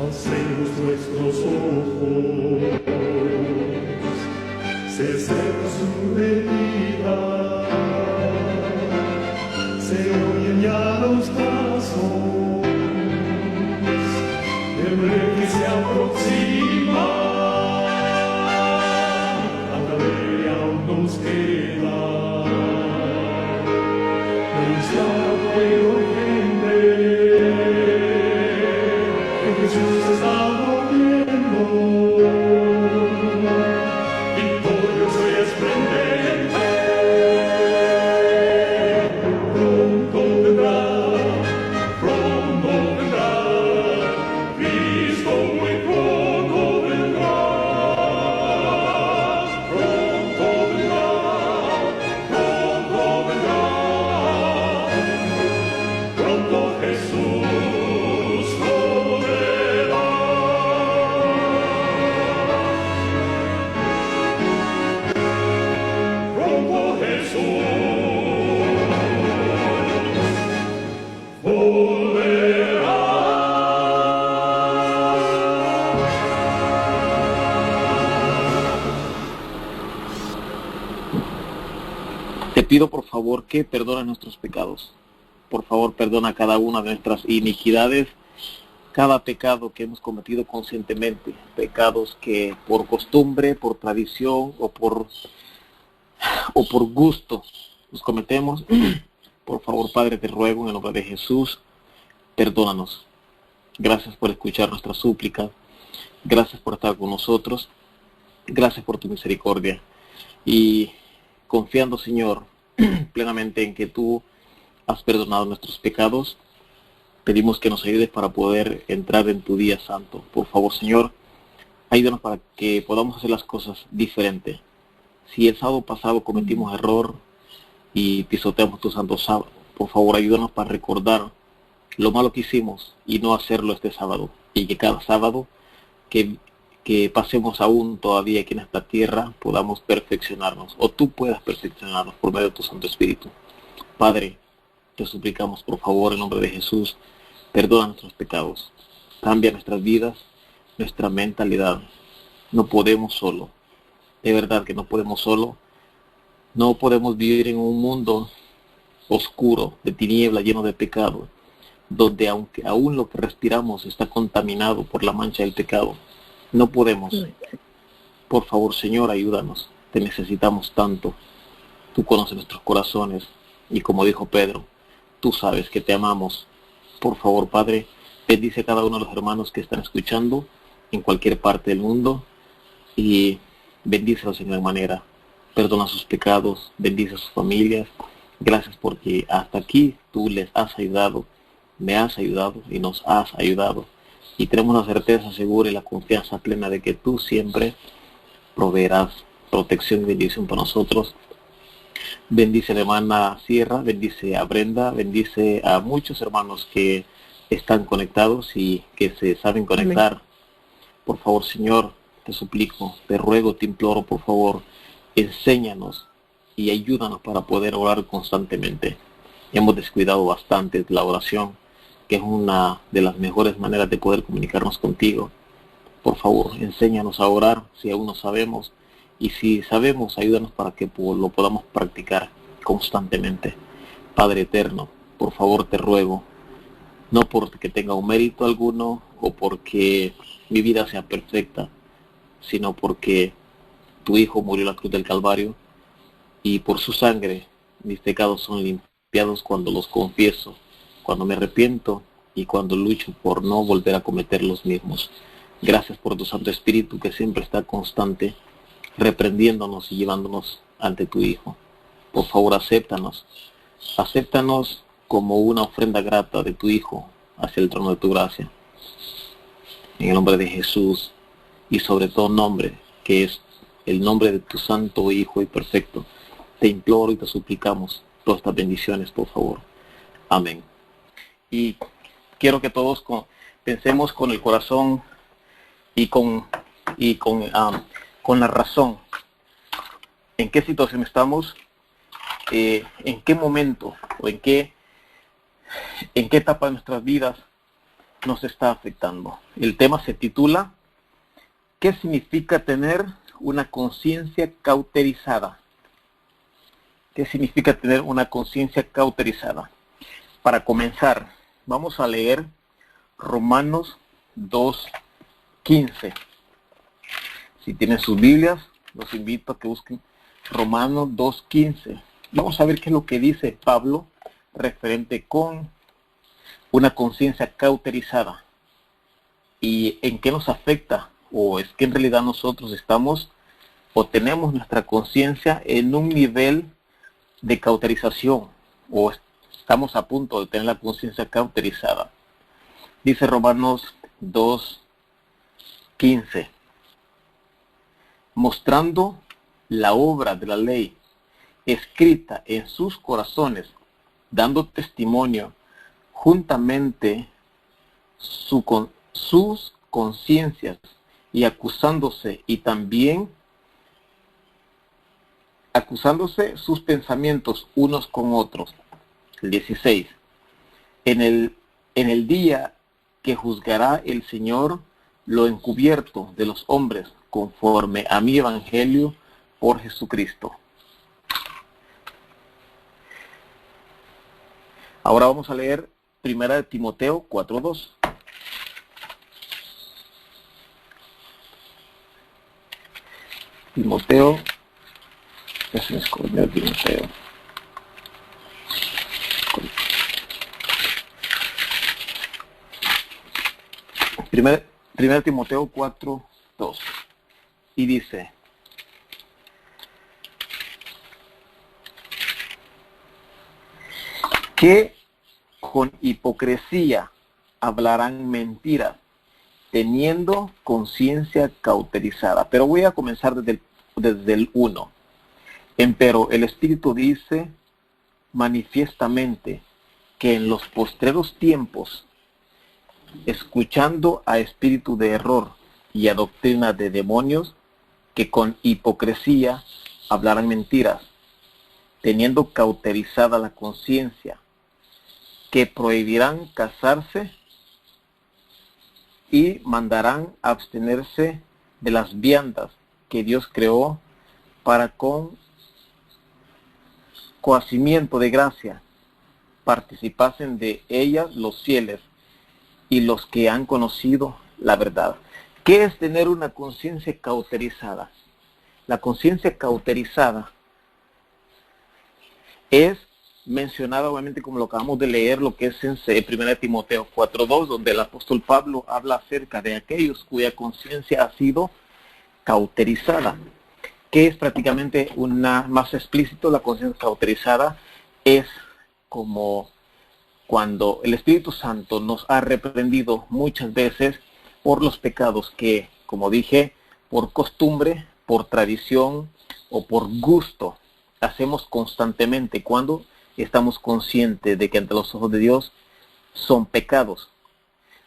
Alcemos nuestros ojos, se cerca su venida, se oyen ya los pasos del rey que se aproxima. Todavía aún nos queda anunciar al pueblo gente que Jesús está volviendo, victorioso y esplendente. Pronto vendrá, Cristo muy pronto vendrá. Pronto vendrá, pronto Jesús volverá. Pronto Jesús volverá. Te pido por favor que perdones nuestros pecados. Por favor, perdona cada una de nuestras iniquidades, cada pecado que hemos cometido conscientemente, pecados que por costumbre, por tradición o por gusto los cometemos. Por favor, Padre, te ruego en el nombre de Jesús, perdónanos. Gracias por escuchar nuestras súplicas. Gracias por estar con nosotros. Gracias por tu misericordia. Y confiando, Señor, plenamente en que tú has perdonado nuestros pecados, pedimos que nos ayudes para poder entrar en tu día santo. Por favor, Señor, ayúdanos para que podamos hacer las cosas diferente. Si el sábado pasado cometimos error y pisoteamos tu santo sábado, por favor, ayúdanos para recordar lo malo que hicimos y no hacerlo este sábado. Y que cada sábado que pasemos aún todavía aquí en esta tierra podamos perfeccionarnos, o tú puedas perfeccionarnos por medio de tu Santo Espíritu. Padre, te suplicamos por favor en nombre de Jesús, perdona nuestros pecados, cambia nuestras vidas, nuestra mentalidad. No podemos solo, de verdad que no podemos solo. No podemos vivir en un mundo oscuro, de tiniebla, lleno de pecado, donde aún lo que respiramos está contaminado por la mancha del pecado. No podemos. Por favor, Señor, ayúdanos. Te necesitamos tanto. Tú conoces nuestros corazones y como dijo Pedro, tú sabes que te amamos. Por favor, Padre, bendice a cada uno de los hermanos que están escuchando en cualquier parte del mundo y bendícelos en gran manera. Perdona sus pecados, bendice a sus familias. Gracias porque hasta aquí tú les has ayudado, me has ayudado y nos has ayudado. Y tenemos la certeza segura y la confianza plena de que tú siempre proveerás protección y bendición para nosotros. Bendice a la hermana Sierra, bendice a Brenda, bendice a muchos hermanos que están conectados y que se saben conectar. Amén. Por favor, Señor, te suplico, te ruego, te imploro, por favor, enséñanos y ayúdanos para poder orar constantemente. Hemos descuidado bastante la oración, que es una de las mejores maneras de poder comunicarnos contigo. Por favor, enséñanos a orar si aún no sabemos, y si sabemos, ayúdanos para que lo podamos practicar constantemente. Padre eterno, por favor te ruego, no porque tenga un mérito alguno o porque mi vida sea perfecta, sino porque tu Hijo murió en la cruz del Calvario y por su sangre mis pecados son limpiados cuando los confieso, cuando me arrepiento y cuando lucho por no volver a cometer los mismos. Gracias por tu Santo Espíritu que siempre está constante, reprendiéndonos y llevándonos ante tu Hijo. Por favor, acéptanos como una ofrenda grata de tu Hijo hacia el trono de tu gracia. En el nombre de Jesús y sobre todo nombre, que es el nombre de tu Santo Hijo y perfecto, te imploro y te suplicamos todas estas bendiciones, por favor. Amén. Y quiero que todos pensemos con el corazón y con la razón. ¿En qué situación estamos? ¿En qué momento o en qué etapa de nuestras vidas nos está afectando. El tema se titula ¿qué significa tener una conciencia cauterizada? ¿Qué significa tener una conciencia cauterizada? Para comenzar, vamos a leer Romanos 2:15. Si tienen sus Biblias, los invito a que busquen Romanos 2:15. Vamos a ver qué es lo que dice Pablo referente con una conciencia cauterizada y en qué nos afecta, o es que en realidad nosotros estamos o tenemos nuestra conciencia en un nivel de cauterización o estamos a punto de tener la conciencia cauterizada. Dice Romanos 2:15, mostrando la obra de la ley escrita en sus corazones, dando testimonio juntamente sus conciencias y acusándose sus pensamientos unos con otros. El 16. En el día que juzgará el Señor lo encubierto de los hombres conforme a mi evangelio por Jesucristo. Ahora vamos a leer 1 Timoteo 4:2. Timoteo, ya se me escondió Timoteo. 1 Timoteo 4:2. Y dice: que con hipocresía hablarán mentiras, teniendo conciencia cauterizada. Pero voy a comenzar desde el 1. Empero el Espíritu dice manifiestamente que en los postreros tiempos, escuchando a espíritu de error y a doctrina de demonios, que con hipocresía hablarán mentiras, teniendo cauterizada la conciencia, que prohibirán casarse y mandarán abstenerse de las viandas que Dios creó para con cohacimiento de gracia participasen de ellas los fieles y los que han conocido la verdad. ¿Qué es tener una conciencia cauterizada? La conciencia cauterizada es mencionada, obviamente, como lo acabamos de leer, lo que es en 1 Timoteo 4:2, donde el apóstol Pablo habla acerca de aquellos cuya conciencia ha sido cauterizada, que es prácticamente más explícito. La conciencia cauterizada es como cuando el Espíritu Santo nos ha reprendido muchas veces por los pecados que, como dije, por costumbre, por tradición o por gusto hacemos constantemente cuando estamos conscientes de que ante los ojos de Dios son pecados.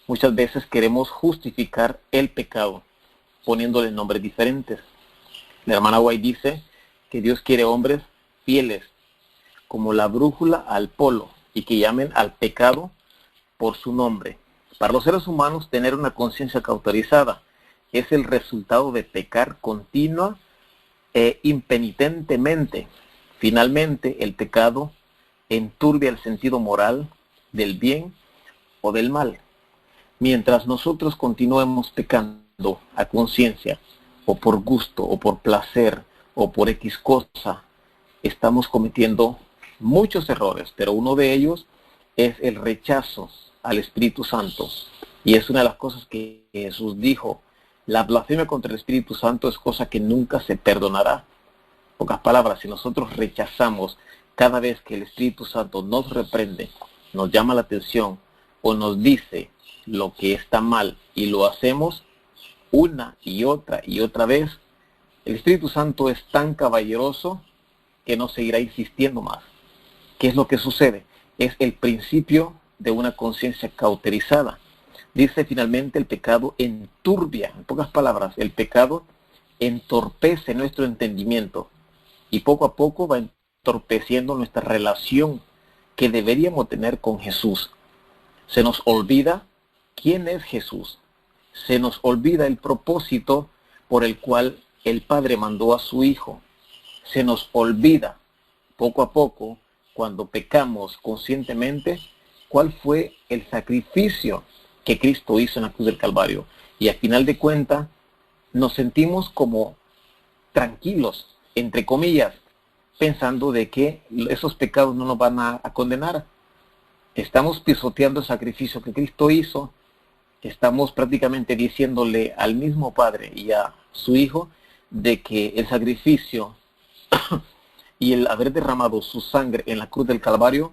Muchas veces queremos justificar el pecado poniéndole nombres diferentes. La hermana White dice que Dios quiere hombres fieles como la brújula al polo y que llamen al pecado por su nombre. Para los seres humanos, tener una conciencia cauterizada es el resultado de pecar continua e impenitentemente. Finalmente, el pecado enturbia el sentido moral del bien o del mal. Mientras nosotros continuemos pecando a conciencia, o por gusto, o por placer, o por X cosa, estamos cometiendo muchos errores, pero uno de ellos es el rechazo al Espíritu Santo. Y es una de las cosas que Jesús dijo: la blasfemia contra el Espíritu Santo es cosa que nunca se perdonará. En pocas palabras, si nosotros rechazamos cada vez que el Espíritu Santo nos reprende, nos llama la atención o nos dice lo que está mal y lo hacemos una y otra vez, el Espíritu Santo es tan caballeroso que no seguirá insistiendo más. ¿Qué es lo que sucede? Es el principio de una conciencia cauterizada. Dice finalmente, el pecado enturbia. En pocas palabras, el pecado entorpece nuestro entendimiento y poco a poco va entorpeciendo nuestra relación que deberíamos tener con Jesús. Se nos olvida quién es Jesús. Se nos olvida el propósito por el cual el Padre mandó a su Hijo. Se nos olvida poco a poco, cuando pecamos conscientemente, cuál fue el sacrificio que Cristo hizo en la cruz del Calvario. Y al final de cuentas, nos sentimos como tranquilos, entre comillas, pensando de que esos pecados no nos van a condenar. Estamos pisoteando el sacrificio que Cristo hizo. Estamos prácticamente diciéndole al mismo Padre y a su Hijo de que el sacrificio y el haber derramado su sangre en la cruz del Calvario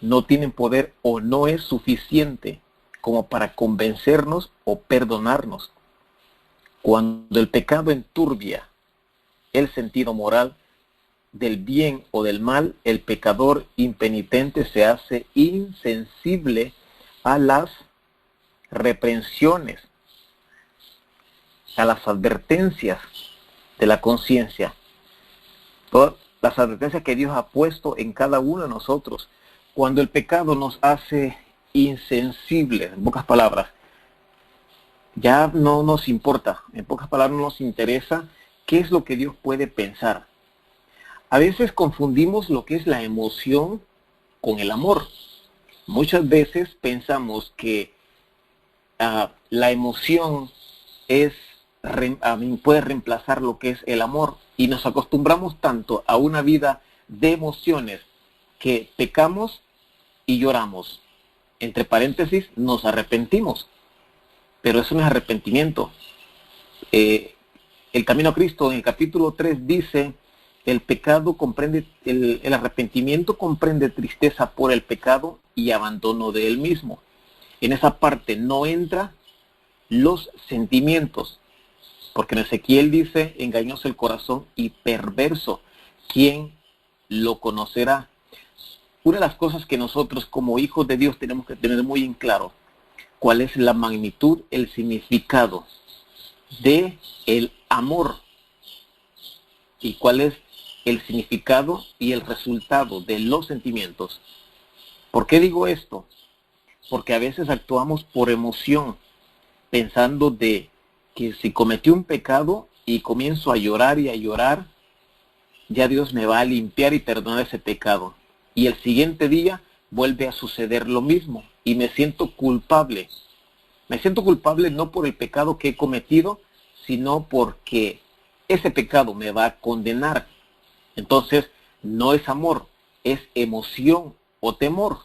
no tienen poder o no es suficiente como para convencernos o perdonarnos. Cuando el pecado enturbia el sentido moral del bien o del mal, el pecador impenitente se hace insensible a las reprensiones, a las advertencias de la conciencia, todas las advertencias que Dios ha puesto en cada uno de nosotros. Cuando el pecado nos hace insensibles, en pocas palabras, ya no nos importa, en pocas palabras no nos interesa qué es lo que Dios puede pensar. A veces confundimos lo que es la emoción con el amor. Muchas veces pensamos que la emoción puede reemplazar lo que es el amor, y nos acostumbramos tanto a una vida de emociones que pecamos y lloramos. Entre paréntesis, nos arrepentimos, pero eso no es arrepentimiento. El Camino a Cristo en el capítulo 3 dice: el pecado comprende, el arrepentimiento comprende tristeza por el pecado y abandono de él mismo. En esa parte no entra los sentimientos, porque en Ezequiel dice: engañoso el corazón y perverso, ¿quién lo conocerá? Una de las cosas que nosotros como hijos de Dios tenemos que tener muy en claro, cuál es la magnitud, el significado de el amor, y cuál es el significado y el resultado de los sentimientos. ¿Por qué digo esto? Porque a veces actuamos por emoción, pensando de que si cometí un pecado y comienzo a llorar y a llorar, ya Dios me va a limpiar y perdonar ese pecado. Y el siguiente día vuelve a suceder lo mismo y me siento culpable. Me siento culpable no por el pecado que he cometido, sino porque ese pecado me va a condenar. Entonces, no es amor, es emoción o temor.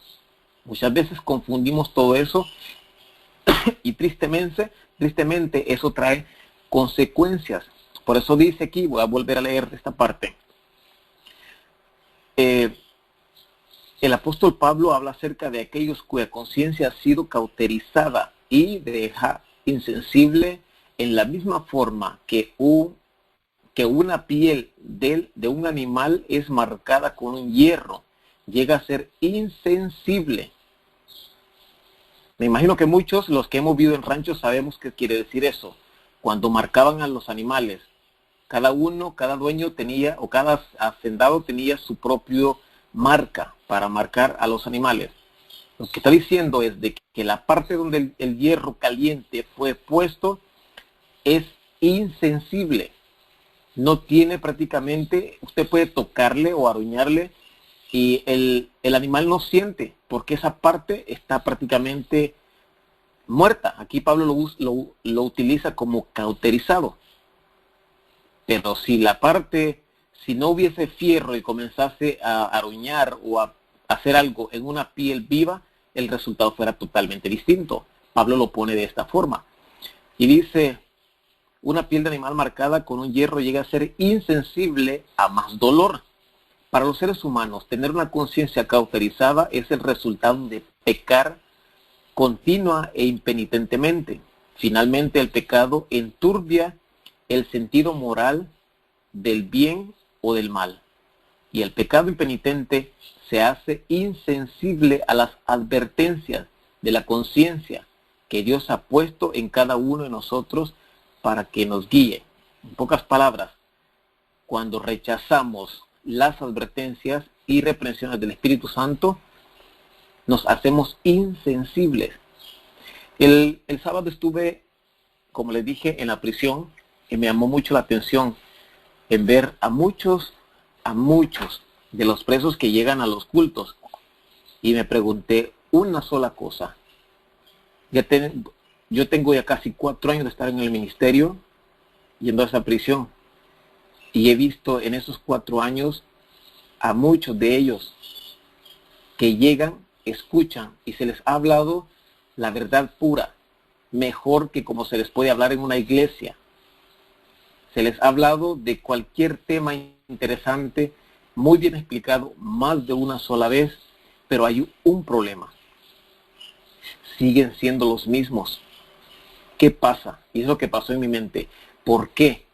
Muchas veces confundimos todo eso y tristemente eso trae consecuencias. Por eso dice aquí, voy a volver a leer esta parte. El apóstol Pablo habla acerca de aquellos cuya conciencia ha sido cauterizada y deja insensible en la misma forma que una piel de un animal es marcada con un hierro, llega a ser insensible. Me imagino que muchos, los que hemos vivido en ranchos, sabemos qué quiere decir eso. Cuando marcaban a los animales, cada dueño tenía, o cada hacendado tenía su propio marca para marcar a los animales. Lo que está diciendo es de que la parte donde el hierro caliente fue puesto es insensible. No tiene prácticamente, usted puede tocarle o aruñarle y el animal no siente, porque esa parte está prácticamente muerta. Aquí Pablo lo utiliza como cauterizado. Pero si no hubiese fierro y comenzase a aruñar o a hacer algo en una piel viva, el resultado fuera totalmente distinto. Pablo lo pone de esta forma. Y dice: una piel de animal marcada con un hierro llega a ser insensible a más dolor. Para los seres humanos, tener una conciencia cauterizada es el resultado de pecar continua e impenitentemente. Finalmente, el pecado enturbia el sentido moral del bien o del mal. Y el pecado impenitente se hace insensible a las advertencias de la conciencia que Dios ha puesto en cada uno de nosotros para que nos guíe. En pocas palabras, cuando rechazamos las advertencias y reprensiones del Espíritu Santo, nos hacemos insensibles. El sábado estuve, como les dije, en la prisión y me llamó mucho la atención en ver a muchos de los presos que llegan a los cultos, y me pregunté una sola cosa. Yo tengo ya casi 4 años de estar en el ministerio, yendo a esa prisión, y he visto en esos 4 años a muchos de ellos que llegan, escuchan y se les ha hablado la verdad pura, mejor que como se les puede hablar en una iglesia. Se les ha hablado de cualquier tema interesante, muy bien explicado, más de una sola vez, pero hay un problema. Siguen siendo los mismos. ¿Qué pasa? Y es lo que pasó en mi mente. ¿Por qué?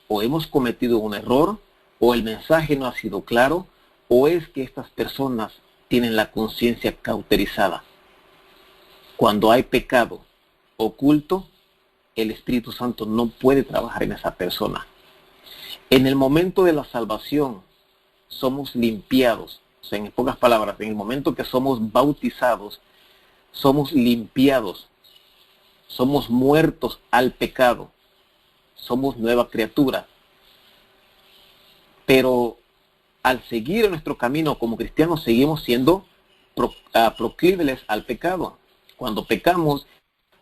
O hemos cometido un error, o el mensaje no ha sido claro, o es que estas personas tienen la conciencia cauterizada. Cuando hay pecado oculto, el Espíritu Santo no puede trabajar en esa persona. En el momento de la salvación, somos limpiados. O sea, en pocas palabras, en el momento que somos bautizados, somos limpiados. Somos muertos al pecado. Somos nueva criatura. Pero al seguir en nuestro camino como cristianos, seguimos siendo proclives al pecado. Cuando pecamos,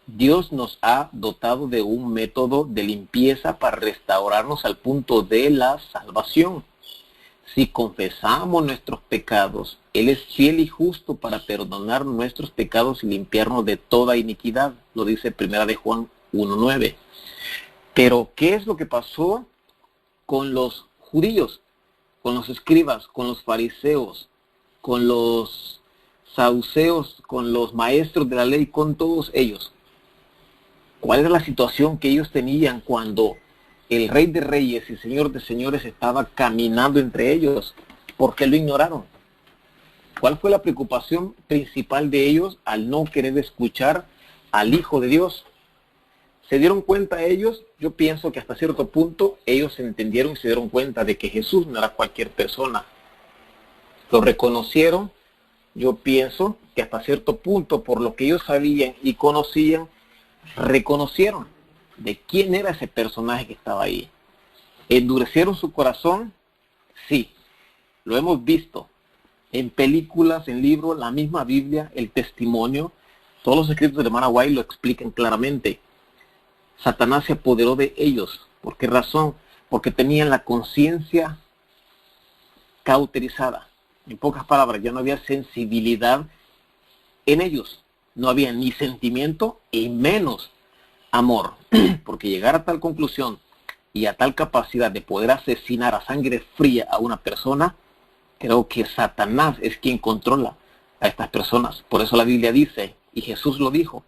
Dios nos ha dotado de un método de limpieza para restaurarnos al punto de la salvación. Si confesamos nuestros pecados, Él es fiel y justo para perdonar nuestros pecados y limpiarnos de toda iniquidad. Lo dice 1 de Juan 1:9. Pero, ¿qué es lo que pasó con los judíos, con los escribas, con los fariseos, con los saduceos, con los maestros de la ley, con todos ellos? ¿Cuál era la situación que ellos tenían cuando el Rey de Reyes y Señor de Señores estaba caminando entre ellos? ¿Por qué lo ignoraron? ¿Cuál fue la preocupación principal de ellos al no querer escuchar al Hijo de Dios? ¿Se dieron cuenta ellos? Yo pienso que hasta cierto punto ellos entendieron y se dieron cuenta de que Jesús no era cualquier persona. Lo reconocieron. Yo pienso que hasta cierto punto, por lo que ellos sabían y conocían, reconocieron de quién era ese personaje que estaba ahí. ¿Endurecieron su corazón? Sí, lo hemos visto en películas, en libros, la misma Biblia, el testimonio, todos los escritos de la hermana White lo explican claramente. Satanás se apoderó de ellos. ¿Por qué razón? Porque tenían la conciencia cauterizada. En pocas palabras, ya no había sensibilidad en ellos. No había ni sentimiento y menos amor. Porque llegar a tal conclusión y a tal capacidad de poder asesinar a sangre fría a una persona, creo que Satanás es quien controla a estas personas. Por eso la Biblia dice, y Jesús lo dijo,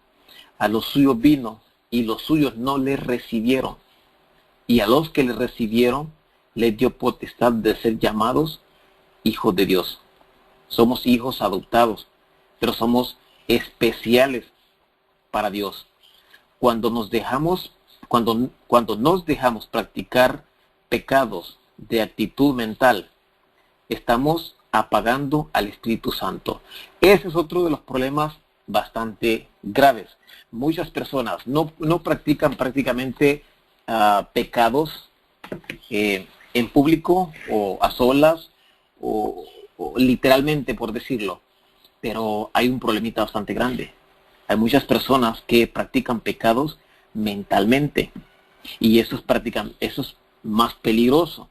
a los suyos vino y los suyos no le recibieron. Y a los que le recibieron, les dio potestad de ser llamados hijos de Dios. Somos hijos adoptados, pero somos especiales para Dios. Cuando nos dejamos practicar pecados de actitud mental, estamos apagando al Espíritu Santo. Ese es otro de los problemas bastante graves. Muchas personas no practican prácticamente pecados en público o a solas o literalmente, por decirlo, pero hay un problemita bastante grande. Hay muchas personas que practican pecados mentalmente y eso es más peligroso.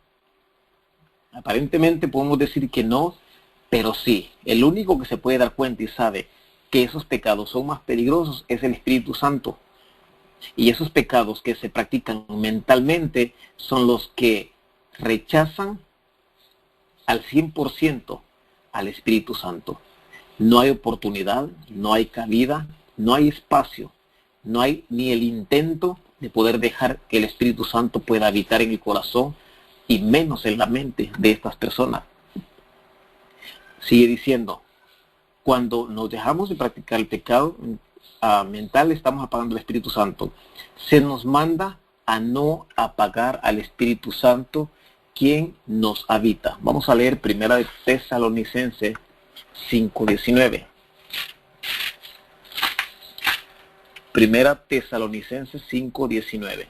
Aparentemente podemos decir que no, pero sí. El único que se puede dar cuenta y sabe que esos pecados son más peligrosos es el Espíritu Santo. Y esos pecados que se practican mentalmente son los que rechazan al 100% al Espíritu Santo. No hay oportunidad, no hay cabida, no hay espacio, no hay ni el intento de poder dejar que el Espíritu Santo pueda habitar en el corazón y menos en la mente de estas personas. Sigue diciendo, cuando nos dejamos de practicar el pecado mental, estamos apagando el Espíritu Santo. Se nos manda a no apagar al Espíritu Santo, quien nos habita. Vamos a leer 1 de Tesalonicenses 5:19. Primera Tesalonicenses 5:19.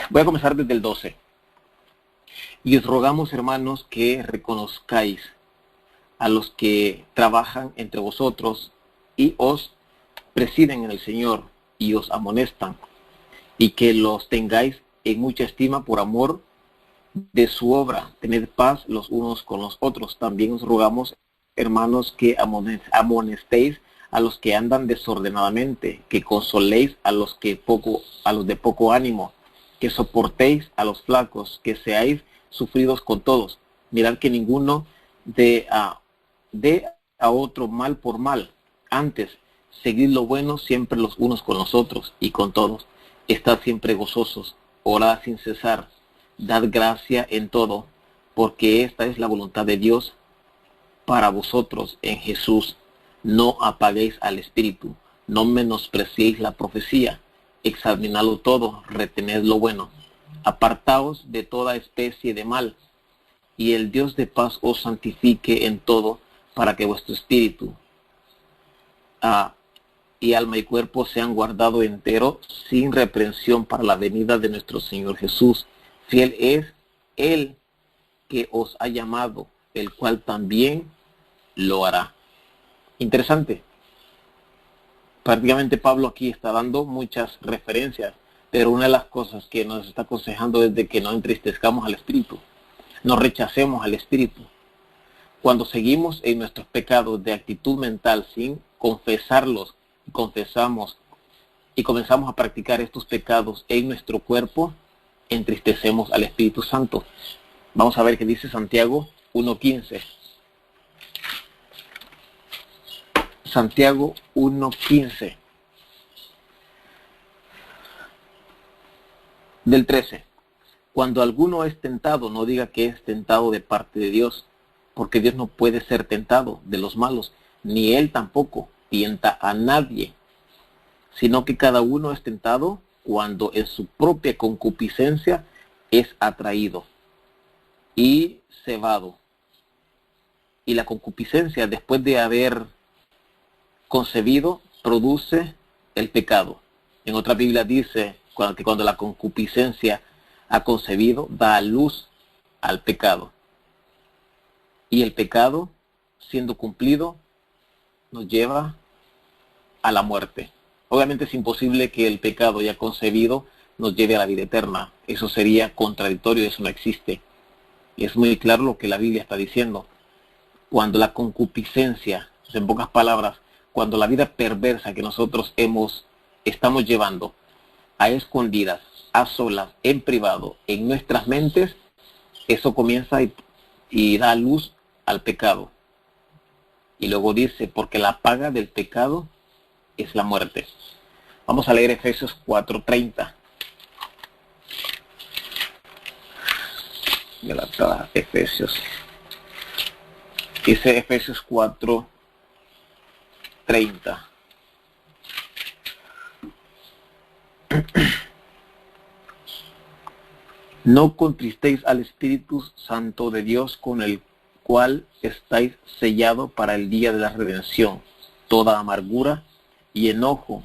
Voy a comenzar desde el 12. Y os rogamos, hermanos, que reconozcáis a los que trabajan entre vosotros y os presiden en el Señor y os amonestan, y que los tengáis en mucha estima por amor de su obra. Tened paz los unos con los otros. También os rogamos, hermanos, que amonestéis a los que andan desordenadamente, que consoléis a los de poco ánimo, que soportéis a los flacos, que seáis sufridos con todos. Mirad que ninguno dé a otro mal por mal. Antes, seguid lo bueno siempre los unos con los otros y con todos. Estad siempre gozosos, orad sin cesar, dad gracia en todo, porque esta es la voluntad de Dios para vosotros en Jesús. No apaguéis al Espíritu, no menospreciéis la profecía, examinadlo todo, retened lo bueno. Apartaos de toda especie de mal, y el Dios de paz os santifique en todo, para que vuestro espíritu y alma y cuerpo sean guardados entero, sin reprensión para la venida de nuestro Señor Jesús. Fiel es Él que os ha llamado, el cual también lo hará. Interesante. Prácticamente Pablo aquí está dando muchas referencias, pero una de las cosas que nos está aconsejando es de que no entristezcamos al Espíritu, no rechacemos al Espíritu. Cuando seguimos en nuestros pecados de actitud mental sin confesarlos, confesamos y comenzamos a practicar estos pecados en nuestro cuerpo, entristecemos al Espíritu Santo. Vamos a ver qué dice Santiago 1:15. Santiago 1:15. Del 13. Cuando alguno es tentado, no diga que es tentado de parte de Dios, porque Dios no puede ser tentado de los malos, ni Él tampoco tienta a nadie, sino que cada uno es tentado cuando en su propia concupiscencia es atraído y cebado. Y la concupiscencia, después de haber concebido, produce el pecado. En otra Biblia dice que cuando la concupiscencia ha concebido, da a luz al pecado. Y el pecado, siendo cumplido, nos lleva a la muerte. Obviamente es imposible que el pecado ya concebido nos lleve a la vida eterna. Eso sería contradictorio, eso no existe. Y es muy claro lo que la Biblia está diciendo. Cuando la concupiscencia, en pocas palabras, cuando la vida perversa que nosotros estamos llevando a escondidas, a solas, en privado, en nuestras mentes, eso comienza y da luz al pecado. Y luego dice, porque la paga del pecado es la muerte. Vamos a leer Efesios 4:30. Efesios. Dice Efesios 4:30. No contristéis al Espíritu Santo de Dios, con el cual estáis sellados para el día de la redención. Toda amargura y enojo,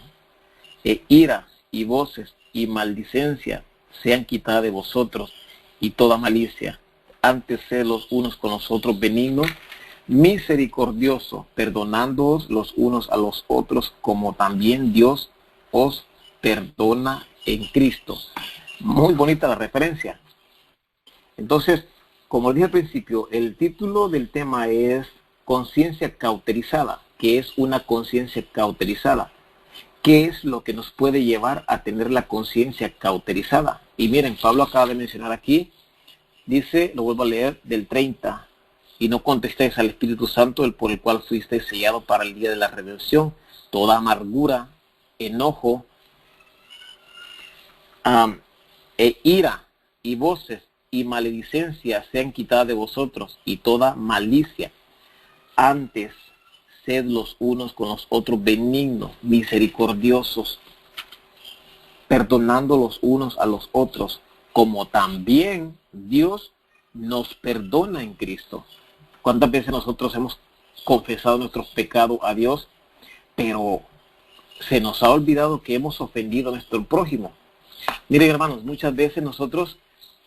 e ira y voces y maldicencia sean quitadas de vosotros, y toda malicia. Antes sed los unos con los otros benignos, misericordioso, perdonándoos los unos a los otros, como también Dios os perdona en Cristo. Muy bonita la referencia. Entonces, como dije al principio, el título del tema es conciencia cauterizada. ¿Qué es una conciencia cauterizada? ¿Qué es lo que nos puede llevar a tener la conciencia cauterizada? Y miren, Pablo acaba de mencionar aquí, dice, lo vuelvo a leer, del 30, y no contestéis al Espíritu Santo, el por el cual fuisteis sellados para el día de la redención. Toda amargura, enojo, e ira y voces y maledicencia sean quitadas de vosotros, y toda malicia. Antes sed los unos con los otros benignos, misericordiosos, perdonando los unos a los otros, como también Dios nos perdona en Cristo. ¿Cuántas veces nosotros hemos confesado nuestros pecados a Dios, pero se nos ha olvidado que hemos ofendido a nuestro prójimo. Miren, hermanos, muchas veces nosotros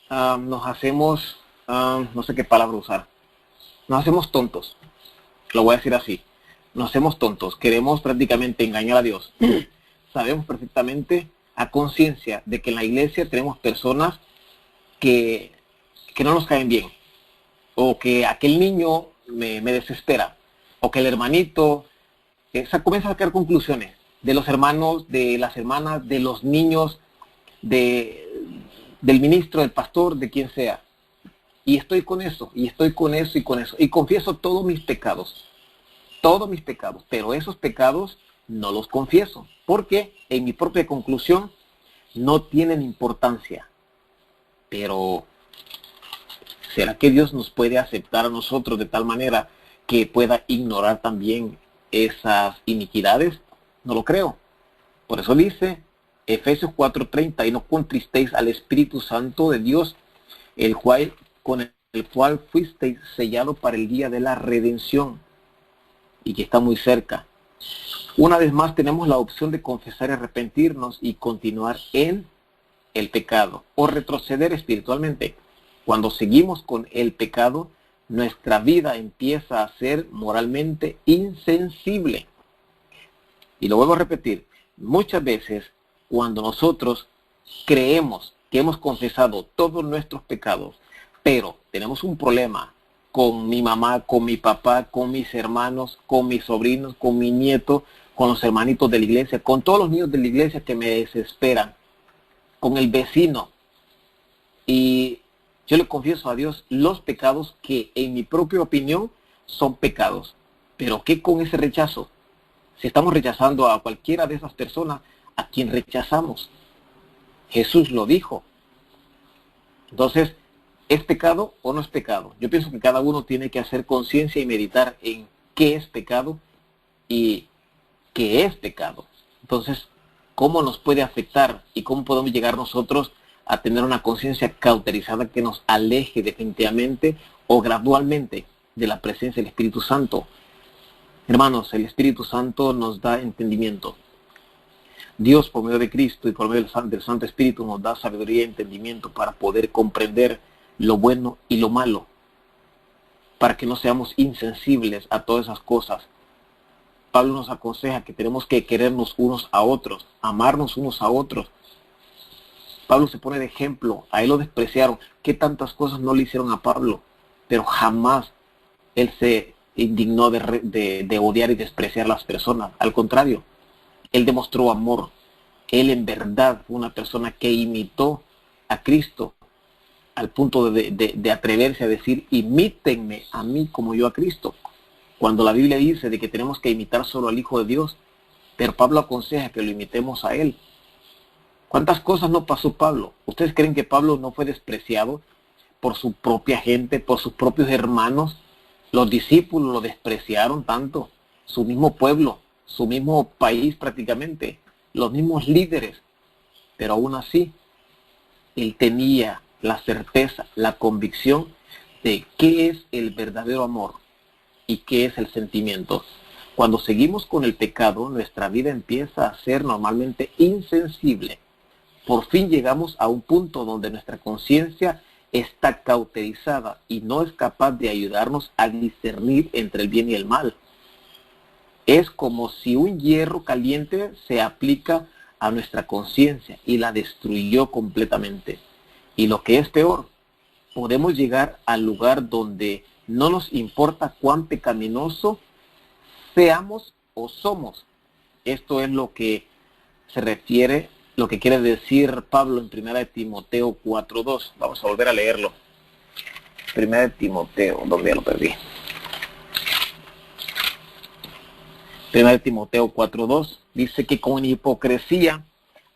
nos hacemos, no sé qué palabra usar, nos hacemos tontos. Lo voy a decir así. Nos hacemos tontos. Queremos prácticamente engañar a Dios. Sabemos perfectamente a conciencia de que en la iglesia tenemos personas que no nos caen bien. O que aquel niño me desespera. O que el hermanito... comienza a sacar conclusiones de los hermanos, de las hermanas, de los niños, del ministro, del pastor, de quien sea. Y estoy con eso, y estoy con eso, y con eso. Y confieso todos mis pecados, pero esos pecados no los confieso, porque en mi propia conclusión no tienen importancia. Pero, ¿será que Dios nos puede aceptar a nosotros de tal manera que pueda ignorar también esas iniquidades? No lo creo. Por eso dice Efesios 4:30, y no contristéis al Espíritu Santo de Dios, con el cual fuisteis sellados para el día de la redención, y que está muy cerca. Una vez más tenemos la opción de confesar y arrepentirnos y continuar en el pecado, o retroceder espiritualmente. Cuando seguimos con el pecado, nuestra vida empieza a ser moralmente insensible. Y lo vuelvo a repetir, muchas veces cuando nosotros creemos que hemos confesado todos nuestros pecados, pero tenemos un problema con mi mamá, con mi papá, con mis hermanos, con mis sobrinos, con mi nieto, con los hermanitos de la iglesia, con todos los niños de la iglesia que me desesperan, con el vecino. Y yo le confieso a Dios los pecados que en mi propia opinión son pecados. Pero ¿qué con ese rechazo? Si estamos rechazando a cualquiera de esas personas, ¿a quién rechazamos? Jesús lo dijo. Entonces, ¿es pecado o no es pecado? Yo pienso que cada uno tiene que hacer conciencia y meditar en qué es pecado y qué es pecado. Entonces, ¿cómo nos puede afectar y cómo podemos llegar nosotros a tener una conciencia cauterizada que nos aleje definitivamente o gradualmente de la presencia del Espíritu Santo? Hermanos, el Espíritu Santo nos da entendimiento. Dios, por medio de Cristo y por medio del Santo Espíritu, nos da sabiduría y entendimiento para poder comprender lo bueno y lo malo, para que no seamos insensibles a todas esas cosas. Pablo nos aconseja que tenemos que querernos unos a otros, amarnos unos a otros. Pablo se pone de ejemplo, a él lo despreciaron. ¿Qué tantas cosas no le hicieron a Pablo? Pero jamás él se indignó de odiar y despreciar a las personas. Al contrario, él demostró amor. Él en verdad fue una persona que imitó a Cristo al punto de atreverse a decir, imítenme a mí como yo a Cristo. Cuando la Biblia dice de que tenemos que imitar solo al Hijo de Dios, pero Pablo aconseja que lo imitemos a Él. ¿Cuántas cosas no pasó Pablo? ¿Ustedes creen que Pablo no fue despreciado por su propia gente, por sus propios hermanos? Los discípulos lo despreciaron tanto, su mismo pueblo, su mismo país prácticamente, los mismos líderes. Pero aún así, él tenía la certeza, la convicción de qué es el verdadero amor y qué es el sentimiento. Cuando seguimos con el pecado, nuestra vida empieza a ser normalmente insensible. Por fin llegamos a un punto donde nuestra conciencia está cauterizada y no es capaz de ayudarnos a discernir entre el bien y el mal. Es como si un hierro caliente se aplica a nuestra conciencia y la destruyó completamente. Y lo que es peor, podemos llegar al lugar donde no nos importa cuán pecaminoso seamos o somos. Esto es lo que se refiere, lo que quiere decir Pablo en 1 Timoteo 4:2. Vamos a volver a leerlo. 1 Timoteo, ¿dónde ya lo perdí? 1 Timoteo 4:2 dice que con hipocresía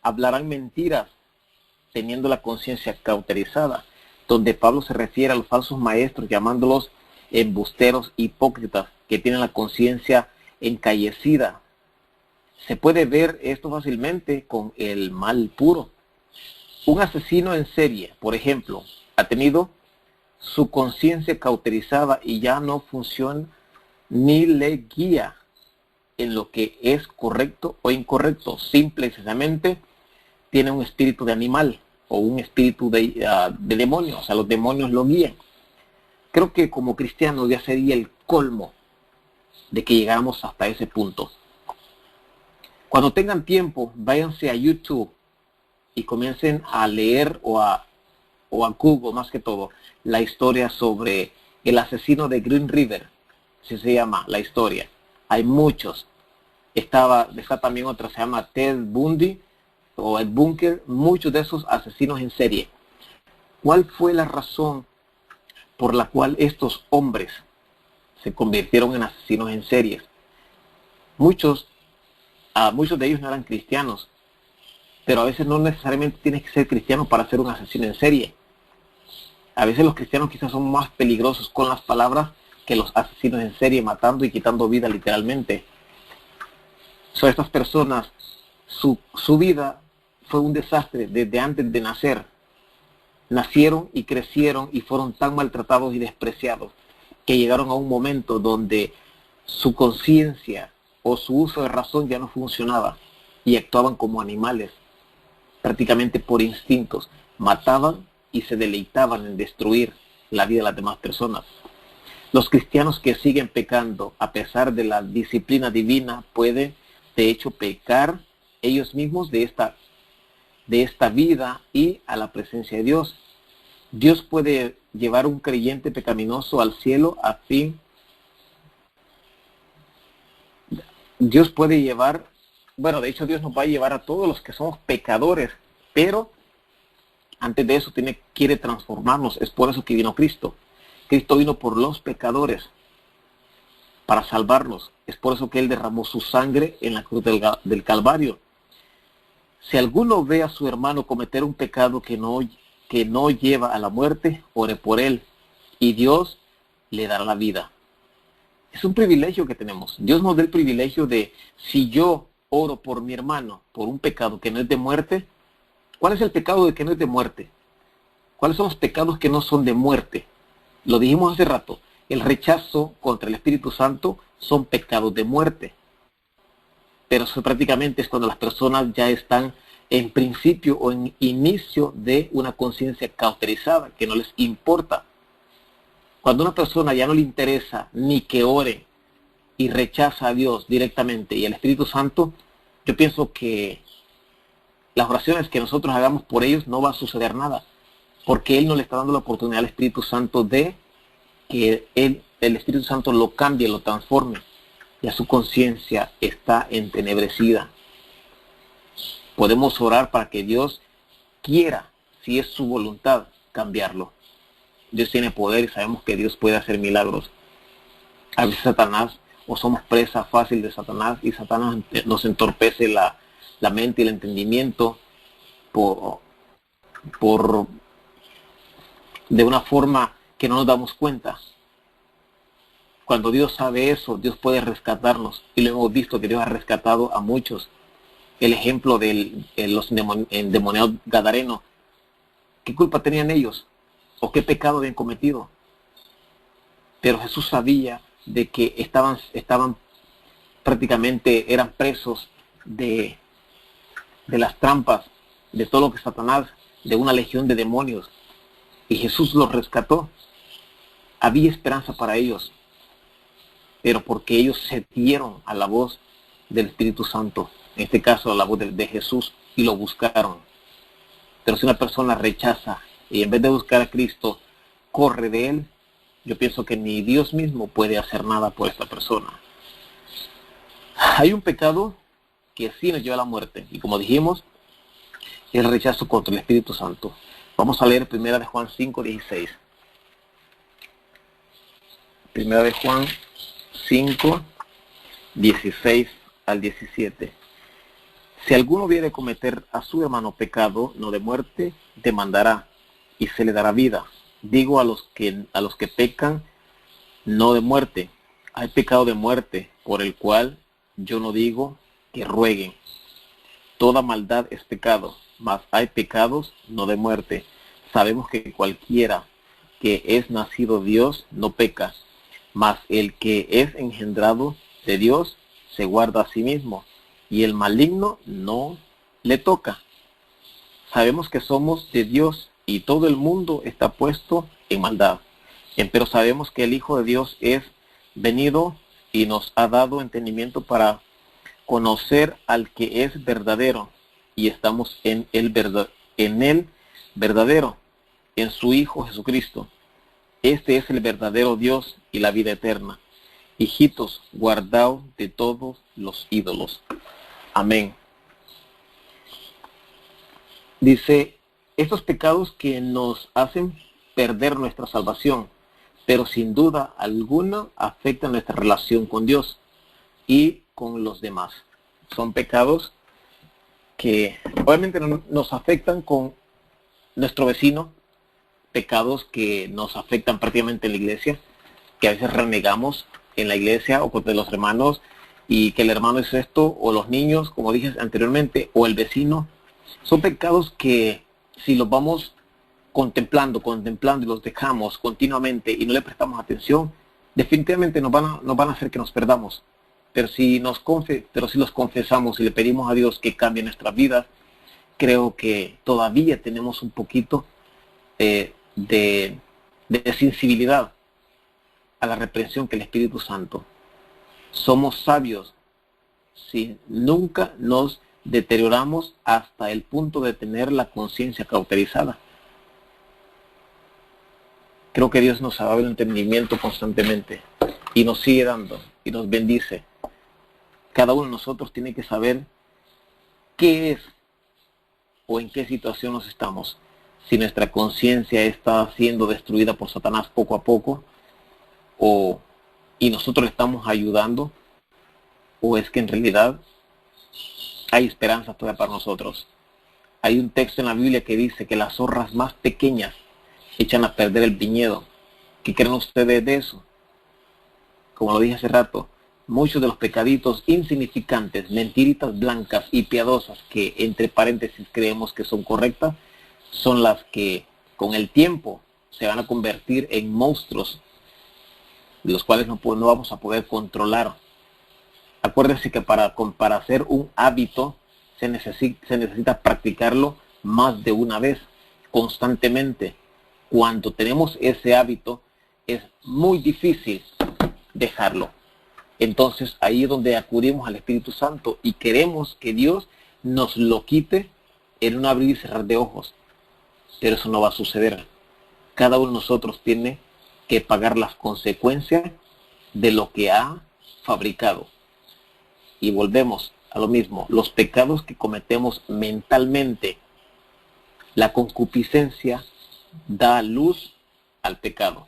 hablarán mentiras, teniendo la conciencia cauterizada, donde Pablo se refiere a los falsos maestros, llamándolos embusteros hipócritas, que tienen la conciencia encallecida. Se puede ver esto fácilmente con el mal puro. Un asesino en serie, por ejemplo, ha tenido su conciencia cauterizada y ya no funciona ni le guía. en lo que es correcto o incorrecto. Simple y sencillamente tiene un espíritu de animal o un espíritu de demonio, o sea, los demonios lo guían. Creo que como cristianos ya sería el colmo de que llegáramos hasta ese punto. Cuando tengan tiempo, váyanse a YouTube y comiencen a leer o a Google, más que todo, la historia sobre el asesino de Green River, así se llama la historia. Hay muchos. Está también otra, se llama Ted Bundy o Ed Bunker, muchos de esos asesinos en serie. ¿Cuál fue la razón por la cual estos hombres se convirtieron en asesinos en series? Muchos de ellos no eran cristianos, pero a veces no necesariamente tienes que ser cristiano para ser un asesino en serie. A veces los cristianos quizás son más peligrosos con las palabras que los asesinos en serie, matando y quitando vida literalmente. Estas personas, su vida fue un desastre desde antes de nacer. Nacieron y crecieron y fueron tan maltratados y despreciados que llegaron a un momento donde su conciencia o su uso de razón ya no funcionaba y actuaban como animales, prácticamente por instintos. Mataban y se deleitaban en destruir la vida de las demás personas. Los cristianos que siguen pecando a pesar de la disciplina divina pueden, de hecho, pecar ellos mismos de esta vida y a la presencia de Dios. Dios puede llevar a un creyente pecaminoso al cielo a fin. Dios puede llevar, de hecho Dios nos va a llevar a todos los que somos pecadores, pero antes de eso quiere transformarnos. Es por eso que vino Cristo. Cristo vino por los pecadores para salvarlos. Es por eso que Él derramó su sangre en la cruz del Calvario. Si alguno ve a su hermano cometer un pecado que no lleva a la muerte, ore por él y Dios le dará la vida. Es un privilegio que tenemos. Dios nos da el privilegio de, si yo oro por mi hermano por un pecado que no es de muerte, ¿cuál es el pecado de que no es de muerte? ¿Cuáles son los pecados que no son de muerte? Lo dijimos hace rato. El rechazo contra el Espíritu Santo son pecados de muerte. Pero eso prácticamente es cuando las personas ya están en principio o en inicio de una conciencia cauterizada, que no les importa. Cuando a una persona ya no le interesa ni que ore y rechaza a Dios directamente y al Espíritu Santo, yo pienso que las oraciones que nosotros hagamos por ellos no va a suceder nada, porque Él no le está dando la oportunidad al Espíritu Santo de que el Espíritu Santo lo cambie, lo transforme. Ya su conciencia está entenebrecida. Podemos orar para que Dios quiera, si es su voluntad, cambiarlo. Dios tiene poder y sabemos que Dios puede hacer milagros. A veces Satanás, o somos presa fácil de Satanás, y Satanás nos entorpece la mente y el entendimiento de una forma que no nos damos cuenta. Cuando Dios sabe eso, Dios puede rescatarnos. Y lo hemos visto que Dios ha rescatado a muchos. El ejemplo de los endemoniados gadarenos. ¿Qué culpa tenían ellos? ¿O qué pecado habían cometido? Pero Jesús sabía de que estaban prácticamente, eran presos de las trampas, de todo lo que Satanás, de una legión de demonios. Y Jesús los rescató. Había esperanza para ellos, pero porque ellos se dieron a la voz del Espíritu Santo, en este caso a la voz de Jesús, y lo buscaron. Pero si una persona rechaza y en vez de buscar a Cristo corre de Él, yo pienso que ni Dios mismo puede hacer nada por esta persona. Hay un pecado que sí nos lleva a la muerte, y como dijimos, es el rechazo contra el Espíritu Santo. Vamos a leer 1 Juan 5:16. 1 Juan 5, 16 al 17. Si alguno viene a cometer a su hermano pecado, no de muerte, demandará, y se le dará vida. Digo a los que pecan, no de muerte. Hay pecado de muerte, por el cual yo no digo que rueguen. Toda maldad es pecado, mas hay pecados no de muerte. Sabemos que cualquiera que es nacido de Dios no peca, mas el que es engendrado de Dios se guarda a sí mismo, y el maligno no le toca. Sabemos que somos de Dios, y todo el mundo está puesto en maldad. Pero sabemos que el Hijo de Dios es venido y nos ha dado entendimiento para conocer al que es verdadero, y estamos en el verdadero, en su Hijo Jesucristo. Este es el verdadero Dios y la vida eterna. Hijitos, guardaos de todos los ídolos. Amén. Dice, estos pecados que nos hacen perder nuestra salvación, pero sin duda alguna afectan nuestra relación con Dios y con los demás. Son pecados que obviamente nos afectan con nuestro vecino, pecados que nos afectan prácticamente en la iglesia, que a veces renegamos en la iglesia o contra los hermanos, y que el hermano es esto, o los niños, como dije anteriormente, o el vecino. Son pecados que si los vamos contemplando y los dejamos continuamente y no le prestamos atención, definitivamente nos van a hacer que nos perdamos. Pero si los confesamos y le pedimos a Dios que cambie nuestra vida, creo que todavía tenemos un poquito de sensibilidad a la reprensión que el Espíritu Santo. Somos sabios si nunca nos deterioramos hasta el punto de tener la conciencia cauterizada. Creo que Dios nos ha dado el entendimiento constantemente y nos sigue dando y nos bendice. Cada uno de nosotros tiene que saber qué es o en qué situación nos estamos. Si nuestra conciencia está siendo destruida por Satanás poco a poco, y nosotros le estamos ayudando, o es que en realidad hay esperanza todavía para nosotros. Hay un texto en la Biblia que dice que las zorras más pequeñas echan a perder el viñedo. ¿Qué creen ustedes de eso? Como lo dije hace rato, muchos de los pecaditos insignificantes, mentiritas blancas y piadosas que entre paréntesis creemos que son correctas, son las que con el tiempo se van a convertir en monstruos, los cuales no vamos a poder controlar. Acuérdense que para hacer un hábito se necesita practicarlo más de una vez, constantemente. Cuando tenemos ese hábito es muy difícil dejarlo. Entonces ahí es donde acudimos al Espíritu Santo y queremos que Dios nos lo quite en un abrir y cerrar de ojos. Pero eso no va a suceder. Cada uno de nosotros tiene que pagar las consecuencias de lo que ha fabricado. Y volvemos a lo mismo, los pecados que cometemos mentalmente, la concupiscencia da luz al pecado.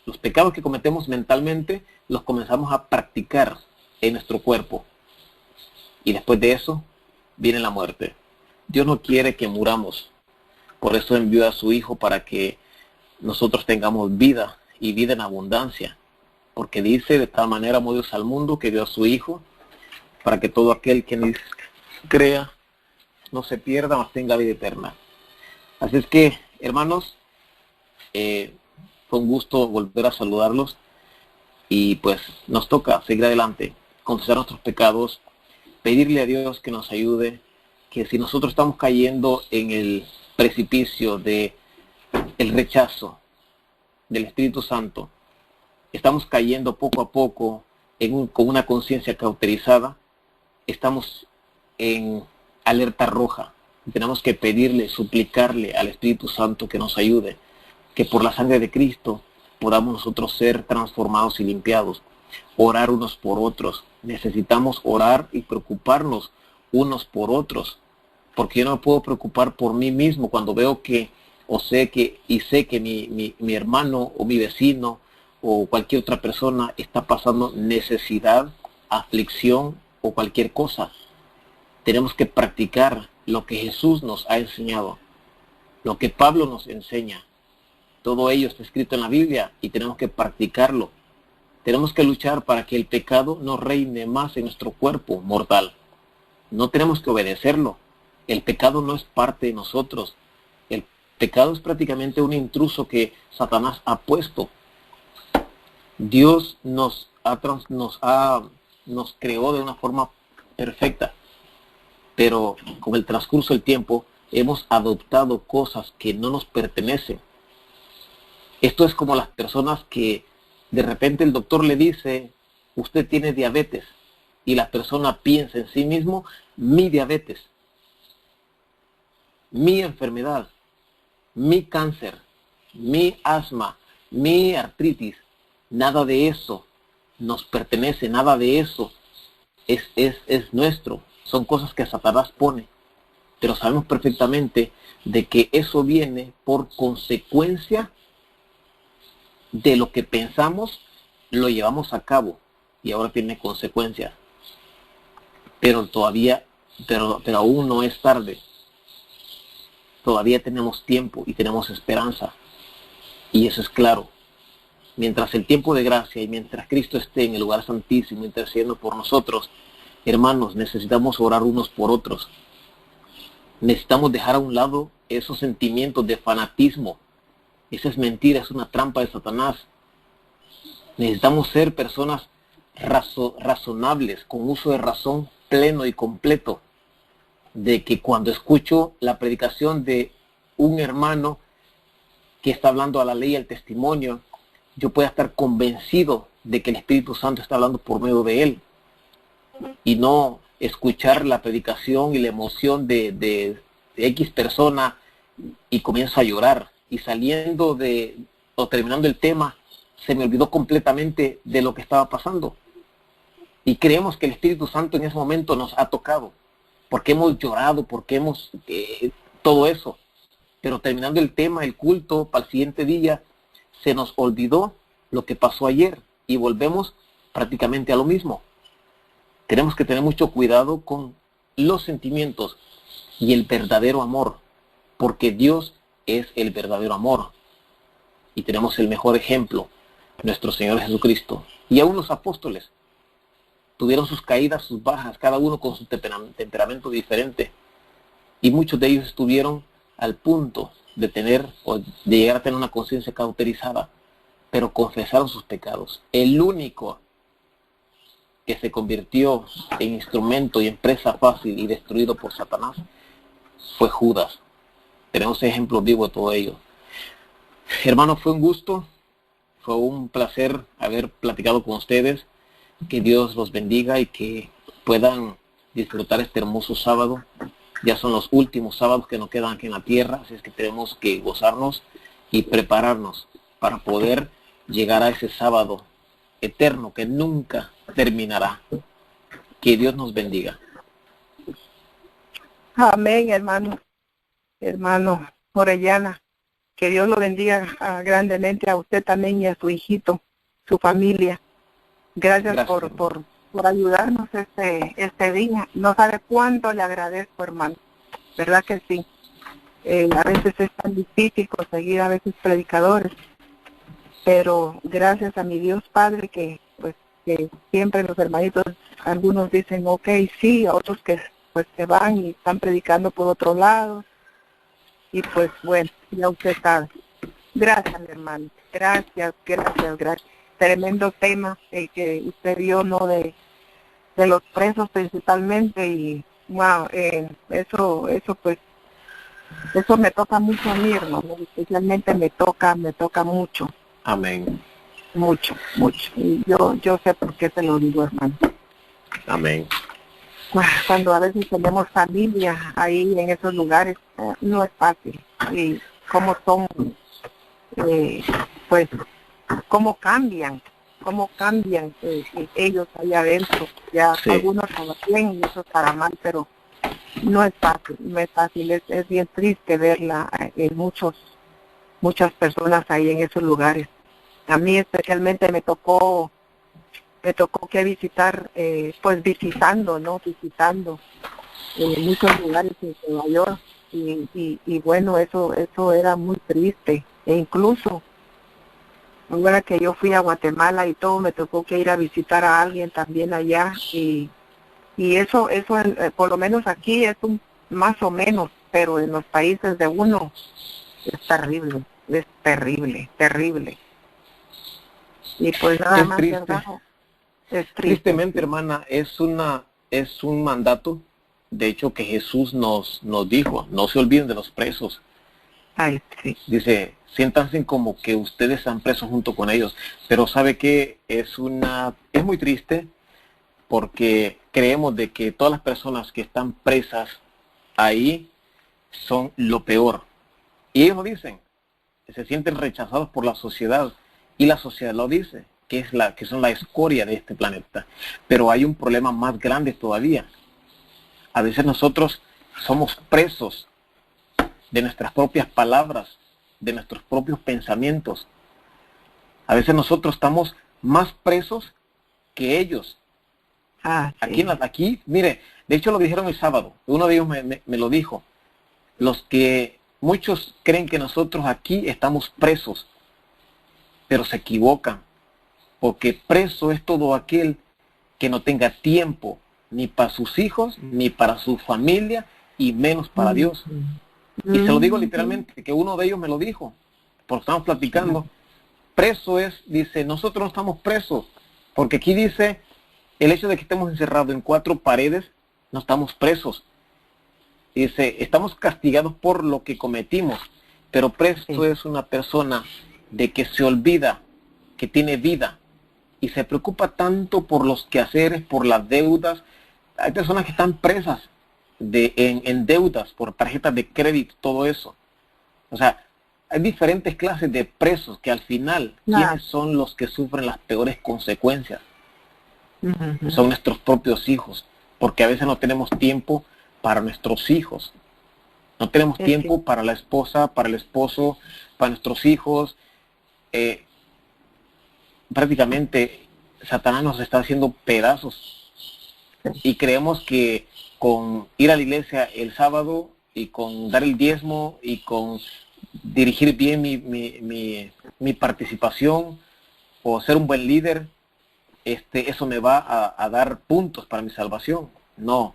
Los pecados que cometemos mentalmente los comenzamos a practicar en nuestro cuerpo. Y después de eso viene la muerte. Dios no quiere que muramos. Por eso envió a su Hijo para que nosotros tengamos vida y vida en abundancia. Porque dice, de tal manera amó Dios al mundo que dio a su Hijo para que todo aquel que crea no se pierda, mas tenga vida eterna. Así es que, hermanos, fue un gusto volver a saludarlos y pues nos toca seguir adelante, confesar nuestros pecados, pedirle a Dios que nos ayude, que si nosotros estamos cayendo en el precipicio de el rechazo del Espíritu Santo, estamos cayendo poco a poco con una conciencia cauterizada, estamos en alerta roja. Tenemos que pedirle, suplicarle al Espíritu Santo que nos ayude, que por la sangre de Cristo podamos nosotros ser transformados y limpiados, orar unos por otros. Necesitamos orar y preocuparnos unos por otros, porque yo no me puedo preocupar por mí mismo cuando veo que, sé que mi hermano o mi vecino o cualquier otra persona está pasando necesidad, aflicción o cualquier cosa. Tenemos que practicar lo que Jesús nos ha enseñado, lo que Pablo nos enseña. Todo ello está escrito en la Biblia y tenemos que practicarlo. Tenemos que luchar para que el pecado no reine más en nuestro cuerpo mortal. No tenemos que obedecerlo. El pecado no es parte de nosotros. El pecado es prácticamente un intruso que Satanás ha puesto. Dios nos ha nos creó de una forma perfecta, pero con el transcurso del tiempo hemos adoptado cosas que no nos pertenecen. Esto es como las personas que de repente el doctor le dice, usted tiene diabetes, y la persona piensa en sí mismo, mi diabetes, mi enfermedad, mi cáncer, mi asma, mi artritis. Nada de eso nos pertenece, nada de eso es nuestro. Son cosas que Satanás pone, pero sabemos perfectamente de que eso viene por consecuencia de lo que pensamos, lo llevamos a cabo y ahora tiene consecuencias. Pero pero aún no es tarde. Todavía tenemos tiempo y tenemos esperanza. Y eso es claro. Mientras el tiempo de gracia y mientras Cristo esté en el lugar santísimo intercediendo por nosotros, hermanos, necesitamos orar unos por otros. Necesitamos dejar a un lado esos sentimientos de fanatismo. Esa es mentira, es una trampa de Satanás. Necesitamos ser personas razonables, con uso de razón pleno y completo. De que cuando escucho la predicación de un hermano que está hablando a la ley y al testimonio, yo pueda estar convencido de que el Espíritu Santo está hablando por medio de él. Y no escuchar la predicación y la emoción de X persona y comienzo a llorar. Y saliendo o terminando el tema, se me olvidó completamente de lo que estaba pasando. Y creemos que el Espíritu Santo en ese momento nos ha tocado, porque hemos llorado, porque hemos todo eso. Pero terminando el tema, el culto, para el siguiente día, se nos olvidó lo que pasó ayer y volvemos prácticamente a lo mismo. Tenemos que tener mucho cuidado con los sentimientos y el verdadero amor, porque Dios es el verdadero amor. Y tenemos el mejor ejemplo, nuestro Señor Jesucristo. Y aún los apóstoles tuvieron sus caídas, sus bajas, cada uno con su temperamento diferente. Y muchos de ellos estuvieron al punto de llegar a tener una conciencia cauterizada, pero confesaron sus pecados. El único que se convirtió en instrumento y en presa fácil y destruido por Satanás fue Judas. Tenemos ejemplos vivos de todo ello. Hermanos, fue un gusto, fue un placer haber platicado con ustedes. Que Dios los bendiga y que puedan disfrutar este hermoso sábado. Ya son los últimos sábados que nos quedan aquí en la tierra, así es que tenemos que gozarnos y prepararnos para poder llegar a ese sábado eterno que nunca terminará. Que Dios nos bendiga. Amén, hermano Orellana. Que Dios lo bendiga grandemente a usted también y a su hijito, su familia. Gracias por ayudarnos este día. No sabe cuánto le agradezco, hermano. ¿Verdad que sí? A veces es tan difícil conseguir a veces predicadores, pero gracias a mi Dios Padre que siempre los hermanitos, algunos dicen ok, sí, otros que pues se van y están predicando por otro lado. Y pues bueno, ya usted sabe. Gracias, hermano. Gracias. Tremendo tema que usted vio, ¿no? De los presos principalmente, y wow, eso pues, eso me toca mucho a mí, hermano, especialmente me toca mucho. Amén. Mucho. Y yo sé por qué te lo digo, hermano. Amén. Cuando a veces tenemos familia ahí en esos lugares, no es fácil. Y cómo son, pues, cómo cambian ellos allá adentro. Ya sí. Algunos para bien y otros para mal, pero no es fácil, es bien triste verla en muchas personas ahí en esos lugares. A mí especialmente me tocó que visitar, visitando muchos lugares en Nueva York, y bueno, eso era muy triste. E incluso ahora que yo fui a Guatemala y todo, me tocó que ir a visitar a alguien también allá, y eso por lo menos aquí es más o menos, pero en los países de uno es terrible. Y pues nada más, triste. ¿verdad? Es triste. Tristemente, hermana, es un mandato, de hecho, que Jesús nos dijo: no se olviden de los presos. Ay, sí. Dice, siéntanse como que ustedes están presos junto con ellos. Pero sabe que es muy triste, porque creemos de que todas las personas que están presas ahí son lo peor. Y ellos lo dicen, se sienten rechazados por la sociedad, y la sociedad lo dice, que son la escoria de este planeta. Pero hay un problema más grande todavía. A veces nosotros somos presos de nuestras propias palabras, de nuestros propios pensamientos. A veces nosotros estamos más presos que ellos. Sí. Aquí, mire, de hecho lo dijeron el sábado, uno de ellos me lo dijo. Muchos creen que nosotros aquí estamos presos, pero se equivocan, porque preso es todo aquel que no tenga tiempo ni para sus hijos, ni para su familia, y menos para Dios. Y se lo digo literalmente, que uno de ellos me lo dijo, porque estamos platicando. Preso dice, nosotros no estamos presos, porque aquí dice, el hecho de que estemos encerrados en 4 paredes, no estamos presos. Dice, estamos castigados por lo que cometimos, pero preso es una persona de que se olvida que tiene vida y se preocupa tanto por los quehaceres, por las deudas. Hay personas que están presas en deudas por tarjetas de crédito, todo eso. O sea, hay diferentes clases de presos que al final, ¿quiénes son los que sufren las peores consecuencias? Son nuestros propios hijos, porque a veces no tenemos tiempo para nuestros hijos. No tenemos tiempo para la esposa, para el esposo, para nuestros hijos. Prácticamente Satanás nos está haciendo pedazos. Y creemos que con ir a la iglesia el sábado y con dar el diezmo y con dirigir bien mi participación o ser un buen líder, eso me va a dar puntos para mi salvación. No,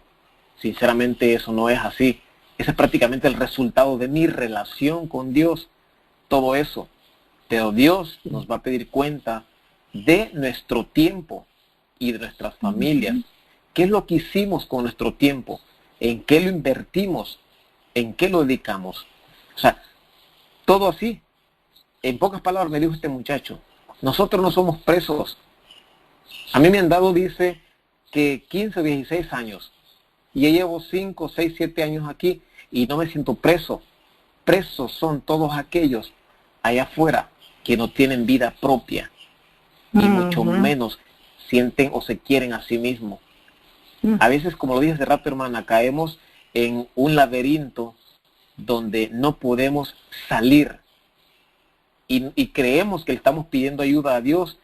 sinceramente eso no es así. Ese es prácticamente el resultado de mi relación con Dios, todo eso. Pero Dios nos va a pedir cuenta de nuestro tiempo y de nuestras familias. ¿Qué es lo que hicimos con nuestro tiempo? ¿En qué lo invertimos? ¿En qué lo dedicamos? O sea, todo así. En pocas palabras me dijo este muchacho, nosotros no somos presos. A mí me han dado, dice, que 15 o 16 años. Y yo llevo 5, 6, 7 años aquí y no me siento preso. Presos son todos aquellos allá afuera que no tienen vida propia y mucho menos sienten o se quieren a sí mismos. A veces, como lo dije hace rato, hermana, caemos en un laberinto donde no podemos salir y creemos que le estamos pidiendo ayuda a Dios,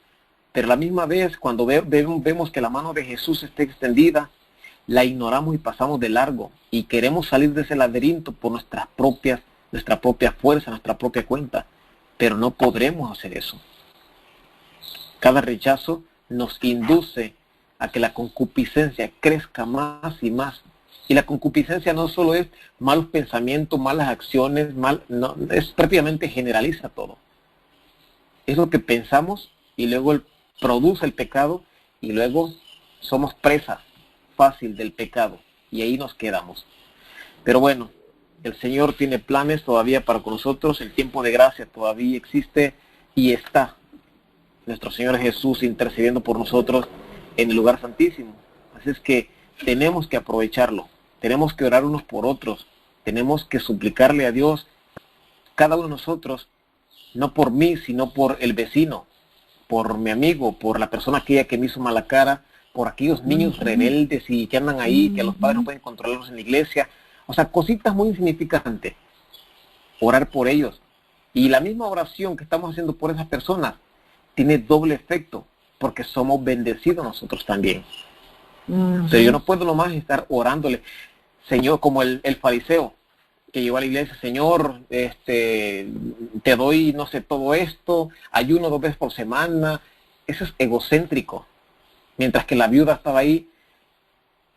pero a la misma vez, cuando vemos que la mano de Jesús está extendida, la ignoramos y pasamos de largo y queremos salir de ese laberinto por nuestra propia fuerza, nuestra propia cuenta, pero no podremos hacer eso. Cada rechazo nos induce a que la concupiscencia crezca más y más. Y la concupiscencia no solo es malos pensamientos, malas acciones, es prácticamente generaliza todo. Es lo que pensamos y luego produce el pecado y luego somos presa fácil del pecado y ahí nos quedamos. Pero bueno, el Señor tiene planes todavía para con nosotros, el tiempo de gracia todavía existe y está nuestro Señor Jesús intercediendo por nosotros en el lugar santísimo. Así es que tenemos que aprovecharlo, tenemos que orar unos por otros, tenemos que suplicarle a Dios, cada uno de nosotros, no por mí, sino por el vecino, por mi amigo, por la persona aquella que me hizo mala cara, por aquellos niños rebeldes y que andan ahí, que a los padres no pueden controlarlos en la iglesia. O sea, cositas muy insignificantes. Orar por ellos. Y la misma oración que estamos haciendo por esas personas tiene doble efecto, porque somos bendecidos nosotros también. Pero yo no puedo nomás estar orándole, Señor, como el fariseo que llegó a la iglesia, Señor, te doy, no sé, todo esto, ayuno 2 veces por semana. Eso es egocéntrico. Mientras que la viuda estaba ahí,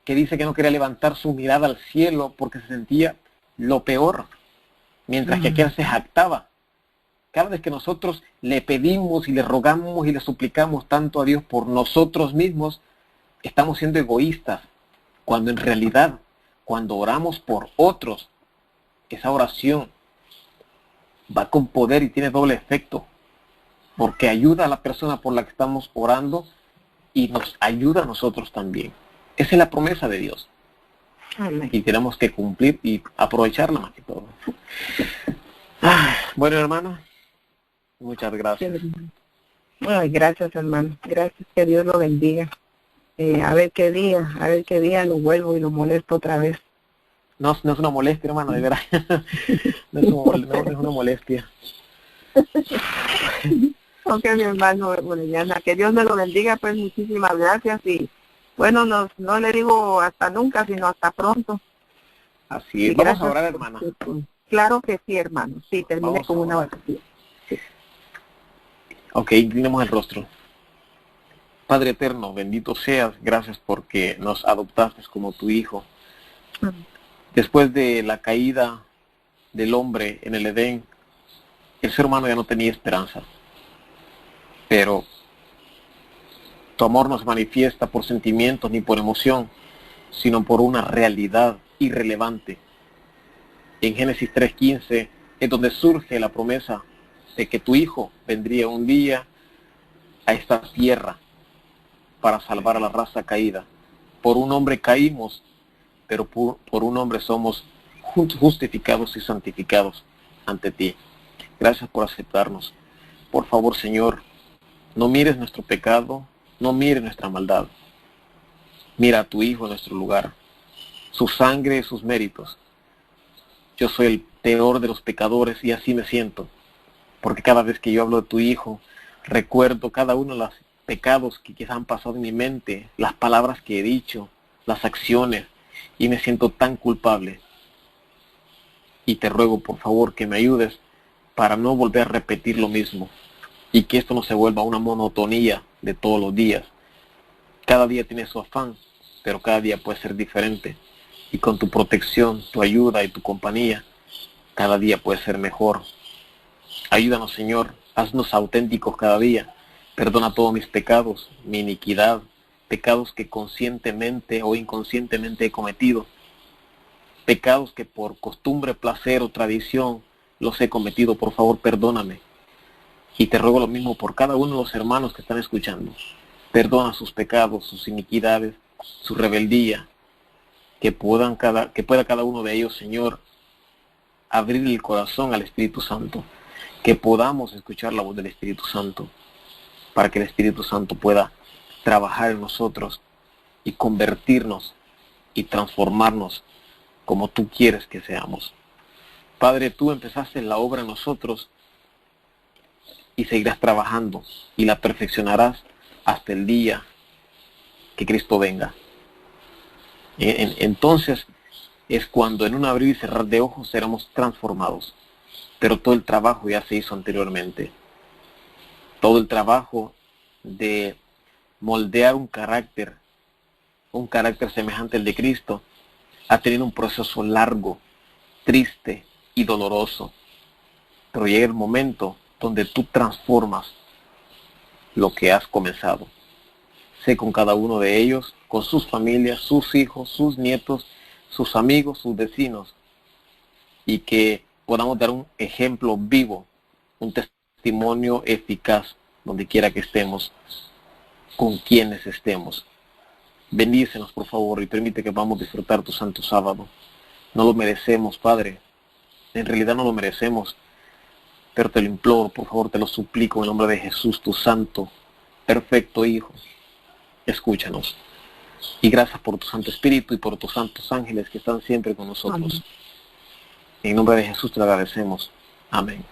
que dice que no quería levantar su mirada al cielo porque se sentía lo peor, mientras que aquel se jactaba Cada vez que nosotros le pedimos y le rogamos y le suplicamos tanto a Dios por nosotros mismos, estamos siendo egoístas, cuando en realidad, cuando oramos por otros, esa oración va con poder y tiene doble efecto, porque ayuda a la persona por la que estamos orando y nos ayuda a nosotros también. Esa es la promesa de Dios. Amén. Y tenemos que cumplir y aprovecharla más que todo. Bueno, hermano, muchas gracias. Ay, gracias, hermano. Gracias, que Dios lo bendiga. A ver qué día lo vuelvo y lo molesto otra vez. No es una molestia, hermano, de verdad. No es una molestia. Ok, mi hermano Orellana, que Dios me lo bendiga, pues muchísimas gracias y bueno, no le digo hasta nunca, sino hasta pronto. Así es. Y Vamos a gracias orar, por- hermana. Claro que sí, hermano. Sí, terminé Vamos con a una orar. oración. Ok, inclinemos el rostro. Padre eterno, bendito seas, gracias porque nos adoptaste como tu hijo. Después de la caída del hombre en el Edén, el ser humano ya no tenía esperanza. Pero tu amor no se manifiesta por sentimientos ni por emoción, sino por una realidad irrelevante. En Génesis 3:15 es donde surge la promesa de que tu hijo vendría un día a esta tierra para salvar a la raza caída. Por un hombre caímos, pero por un hombre somos justificados y santificados ante ti. Gracias por aceptarnos. Por favor, Señor, no mires nuestro pecado, no mires nuestra maldad. Mira a tu Hijo en nuestro lugar, su sangre y sus méritos. Yo soy el peor de los pecadores y así me siento, porque cada vez que yo hablo de tu Hijo, recuerdo cada uno de los pecados que quizás han pasado en mi mente, las palabras que he dicho, las acciones, y me siento tan culpable. Y te ruego, por favor, que me ayudes para no volver a repetir lo mismo y que esto no se vuelva una monotonía de todos los días. Cada día tiene su afán, pero cada día puede ser diferente. Y con tu protección, tu ayuda y tu compañía, cada día puede ser mejor. Ayúdanos, Señor, haznos auténticos cada día. Perdona todos mis pecados, mi iniquidad, pecados que conscientemente o inconscientemente he cometido, pecados que por costumbre, placer o tradición los he cometido. Por favor, perdóname. Y te ruego lo mismo por cada uno de los hermanos que están escuchando. Perdona sus pecados, sus iniquidades, su rebeldía, que pueda cada uno de ellos, Señor, abrir el corazón al Espíritu Santo, que podamos escuchar la voz del Espíritu Santo, para que el Espíritu Santo pueda trabajar en nosotros y convertirnos y transformarnos como tú quieres que seamos. Padre, tú empezaste la obra en nosotros y seguirás trabajando y la perfeccionarás hasta el día que Cristo venga. Entonces es cuando en un abrir y cerrar de ojos seremos transformados. Pero todo el trabajo ya se hizo anteriormente. Todo el trabajo de moldear un carácter semejante al de Cristo, ha tenido un proceso largo, triste y doloroso. Pero llega el momento donde tú transformas lo que has comenzado. Sé con cada uno de ellos, con sus familias, sus hijos, sus nietos, sus amigos, sus vecinos, y que podamos dar un ejemplo vivo, un testimonio eficaz, donde quiera que estemos, con quienes estemos. Bendícenos, por favor, y permite que podamos disfrutar tu santo sábado. No lo merecemos, Padre. En realidad no lo merecemos, pero te lo imploro, por favor, te lo suplico en el nombre de Jesús, tu santo, perfecto Hijo. Escúchanos. Y gracias por tu Santo Espíritu y por tus santos ángeles que están siempre con nosotros. Amén. En nombre de Jesús te lo agradecemos. Amén.